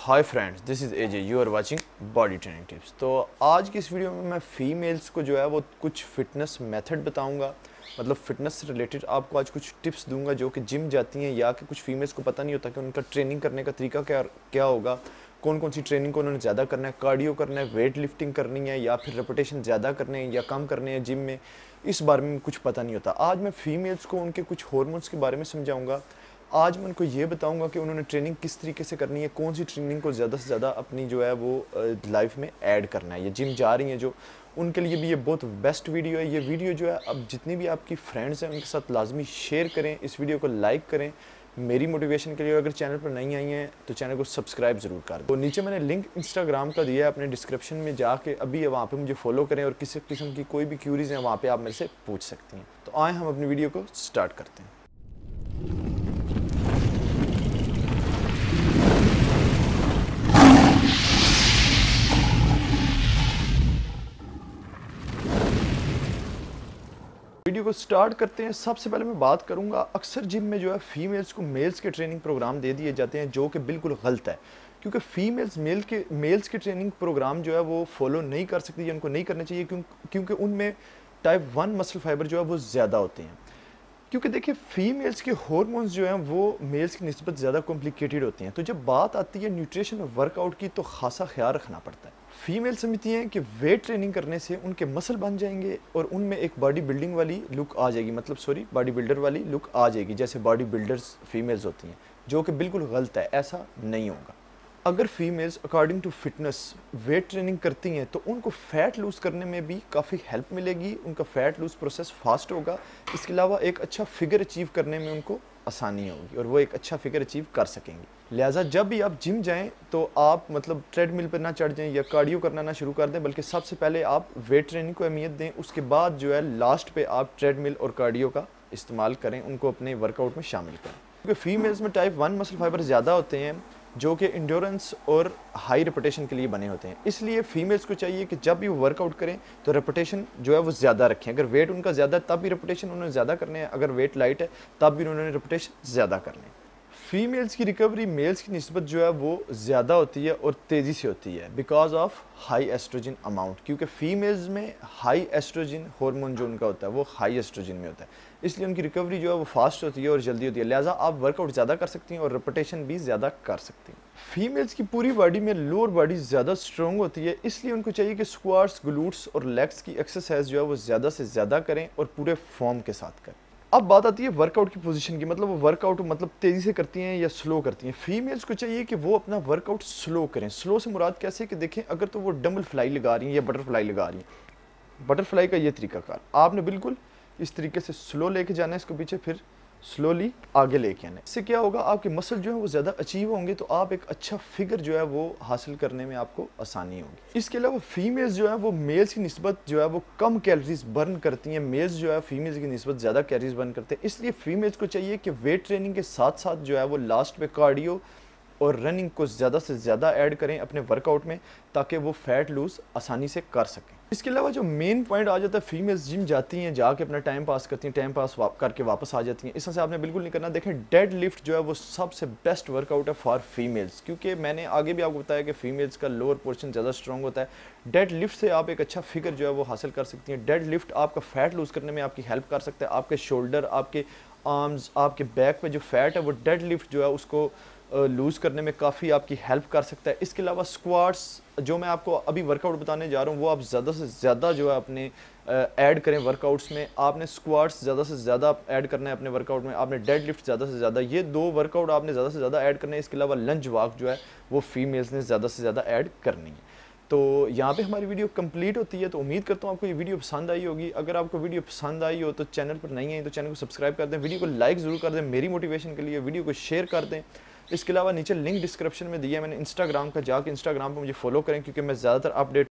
Hi friends, this is AJ, you are watching body training tips. तो आज की इस वीडियो में मैं फ़ीमेल्स को जो है वो कुछ फ़िटनेस मेथड बताऊंगा। मतलब फ़िटनेस से रिलेटेड आपको आज कुछ टिप्स दूंगा जो कि जिम जाती हैं या कि कुछ फ़ीमेल्स को पता नहीं होता कि उनका ट्रेनिंग करने का तरीका क्या क्या होगा, कौन कौन सी ट्रेनिंग को उन्होंने ज़्यादा करना है, कार्डियो करना है, वेट लिफ्टिंग करनी है या फिर रेपिटेशन ज़्यादा करने हैं या कम करने हैं जिम में। इस बारे में कुछ पता नहीं होता। आज मैं फ़ीमेल्स को उनके कुछ हार्मोन्स के बारे में समझाऊंगा। आज मैं उनको ये बताऊंगा कि उन्होंने ट्रेनिंग किस तरीके से करनी है, कौन सी ट्रेनिंग को ज़्यादा से ज़्यादा अपनी जो है वो लाइफ में ऐड करना है। ये जिम जा रही हैं जो, उनके लिए भी ये बहुत बेस्ट वीडियो है। ये वीडियो जो है अब जितनी भी आपकी फ्रेंड्स हैं उनके साथ लाजमी शेयर करें, इस वीडियो को लाइक करें मेरी मोटिवेशन के लिए। अगर चैनल पर नहीं आई हैं तो चैनल को सब्सक्राइब ज़रूर कर दें। तो नीचे मैंने लिंक इंस्टाग्राम का दिया है, अपने डिस्क्रिप्शन में जाके अभी वहाँ पे मुझे फॉलो करें और किसी किस्म की कोई भी क्यूरीज हैं वहाँ पे आप मेरे से पूछ सकती हैं। तो आए हम अपनी वीडियो को स्टार्ट करते हैं। वीडियो को स्टार्ट करते हैं। सबसे पहले मैं बात करूंगा, अक्सर जिम में जो है फीमेल्स को मेल्स के ट्रेनिंग प्रोग्राम दे दिए जाते हैं जो कि बिल्कुल गलत है। क्योंकि फीमेल्स मेल्स के ट्रेनिंग प्रोग्राम जो है वो फॉलो नहीं कर सकती, उनको नहीं करना चाहिए क्योंकि उनमें टाइप 1 मसल फाइबर जो है वो ज़्यादा होते हैं। क्योंकि देखिए फीमेल्स के हार्मोन्स जो हैं वो मेल्स की निस्बत ज़्यादा कॉम्प्लिकेटेड होती हैं। तो जब बात आती है न्यूट्रिशन और वर्कआउट की तो खासा ख्याल रखना पड़ता है। फीमेल समझती हैं कि वेट ट्रेनिंग करने से उनके मसल बन जाएंगे और उनमें एक बॉडी बिल्डिंग वाली लुक आ जाएगी, बॉडी बिल्डर वाली लुक आ जाएगी, जैसे बॉडी बिल्डर्स फीमेल्स होती हैं, जो कि बिल्कुल गलत है। ऐसा नहीं होगा। अगर females according to fitness weight training करती हैं तो उनको फ़ैट लूज़ करने में भी काफ़ी हेल्प मिलेगी, उनका फ़ैट लूज़ प्रोसेस फास्ट होगा। इसके अलावा एक अच्छा फिगर अचीव करने में उनको आसानी होगी और वो एक अच्छा फिगर अचीव कर सकेंगे। लिहाजा जब भी आप जिम जाएं तो आप ट्रेडमिल पर ना चढ़ जाएं या कार्डियो करना ना शुरू कर दें, बल्कि सबसे पहले आप वेट ट्रेनिंग को अहमियत दें। उसके बाद जो है लास्ट पे आप ट्रेडमिल और कार्डियो का इस्तेमाल करें, उनको अपने वर्कआउट में शामिल करें। क्योंकि फीमेल्स में टाइप 1 मसल फाइबर ज़्यादा होते हैं जो कि इंड्योरेंस और हाई रेपिटेशन के लिए बने होते हैं। इसलिए फीमेल्स को चाहिए कि जब भी वो वर्कआउट करें तो रेपिटेशन जो है वो ज़्यादा रखें। अगर वेट उनका ज़्यादा है तब भी रेपिटेशन उन्होंने ज़्यादा करने हैं, अगर वेट लाइट है तब भी उन्होंने रेपिटेशन ज़्यादा करने हैं। फीमेल्स की रिकवरी मेल्स की निस्बत जो है वो ज़्यादा होती है और तेज़ी से होती है because of high estrogen amount. क्योंकि फीमेल्स में हाई एस्ट्रोजन हार्मोन जो उनका होता है वो हाई एस्ट्रोजन में होता है, इसलिए उनकी रिकवरी जो है वो फास्ट होती है और जल्दी होती है। लिहाजा आप वर्कआउट ज़्यादा कर सकती हैं और रेपिटेशन भी ज़्यादा कर सकती हैं। फीमेल्स की पूरी बॉडी में लोअर बॉडी ज़्यादा स्ट्रॉन्ग होती है, इसलिए उनको चाहिए कि स्क्वाट्स, ग्लूट्स और लेग्स की एक्सरसाइज जो है वो ज़्यादा से ज़्यादा करें और पूरे फॉर्म के साथ करें। अब बात आती है वर्कआउट की पोजीशन की, वो वर्कआउट तेज़ी से करती हैं या स्लो करती हैं। फीमेल्स को चाहिए कि वो अपना वर्कआउट स्लो करें। स्लो से मुराद कैसे कि देखें, अगर तो वो डंबल फ्लाई लगा रही हैं या बटरफ्लाई लगा रही हैं, बटरफ्लाई का ये तरीकाकार आपने बिल्कुल इस तरीके से स्लो लेके जाना है इसको पीछे, फिर स्लोली आगे लेके आना है। इससे क्या होगा, आपके मसल जो है वो ज़्यादा अचीव होंगे तो आप एक अच्छा फिगर जो है वो हासिल करने में आपको आसानी होगी। इसके अलावा फीमेल्स जो है वो मेल्स की निस्बत जो है वो कम कैलोरीज बर्न करती हैं, मेल्स जो है फीमेल्स की निस्बत ज़्यादा कैलोरीज बर्न करते हैं। इसलिए फीमेल्स को चाहिए कि वेट ट्रेनिंग के साथ साथ जो है वो लास्ट पे कार्डियो और रनिंग को ज़्यादा से ज़्यादा ऐड करें अपने वर्कआउट में, ताकि वो फैट लूज़ आसानी से कर सकें। इसके अलावा जो मेन पॉइंट आ जाता है, फीमेल्स जिम जाती हैं, जाके अपना टाइम पास करती हैं, टाइम पास करके वापस आ जाती हैं। इस तरह से आपने बिल्कुल नहीं करना। देखें, डेड लिफ्ट जो है वो सबसे बेस्ट वर्कआउट है फॉर फीमेल्स, क्योंकि मैंने आगे भी आपको बताया कि फीमेल्स का लोअर पोर्शन ज़्यादा स्ट्रॉन्ग होता है। डेड लिफ्ट से आप एक अच्छा फिगर जो है वो हासिल कर सकती हैं। डेड लिफ्ट आपका फैट लूज़ करने में आपकी हेल्प कर सकता है। आपके शोल्डर, आपके आर्म्स, आपके बैक पे जो फैट है वो डेड लिफ्ट जो है उसको लूज़ करने में काफ़ी आपकी हेल्प कर सकता है। इसके अलावा स्क्वाट्स जो मैं आपको अभी वर्कआउट बताने जा रहा हूँ वो आप ज़्यादा से ज़्यादा जो है अपने ऐड करें वर्कआउट्स में। आपने स्क्वाट्स ज़्यादा से ज़्यादा ऐड करना है अपने वर्कआउट में, आपने डेड लिफ्ट ज़्यादा से ज़्यादा, ये दो वर्कआउट आपने ज़्यादा से ज़्यादा ऐड करना है। इसके अलावा लंज वॉक जो है वो फीमेल्स ने ज़्यादा से ज़्यादा ऐड करनी है। तो यहाँ पे हमारी वीडियो कंप्लीट होती है। तो उम्मीद करता हूँ आपको ये वीडियो पसंद आई होगी। अगर आपको वीडियो पसंद आई हो तो चैनल पर नहीं आई तो चैनल को सब्सक्राइब कर दें, वीडियो को लाइक ज़रूर कर दें मेरी मोटिवेशन के लिए, वीडियो को शेयर कर दें। इसके अलावा नीचे लिंक डिस्क्रिप्शन में दिया है मैंने इंस्टाग्राम का, जाके इंस्टाग्राम पर मुझे फॉलो करें क्योंकि मैं ज़्यादातर अपडेट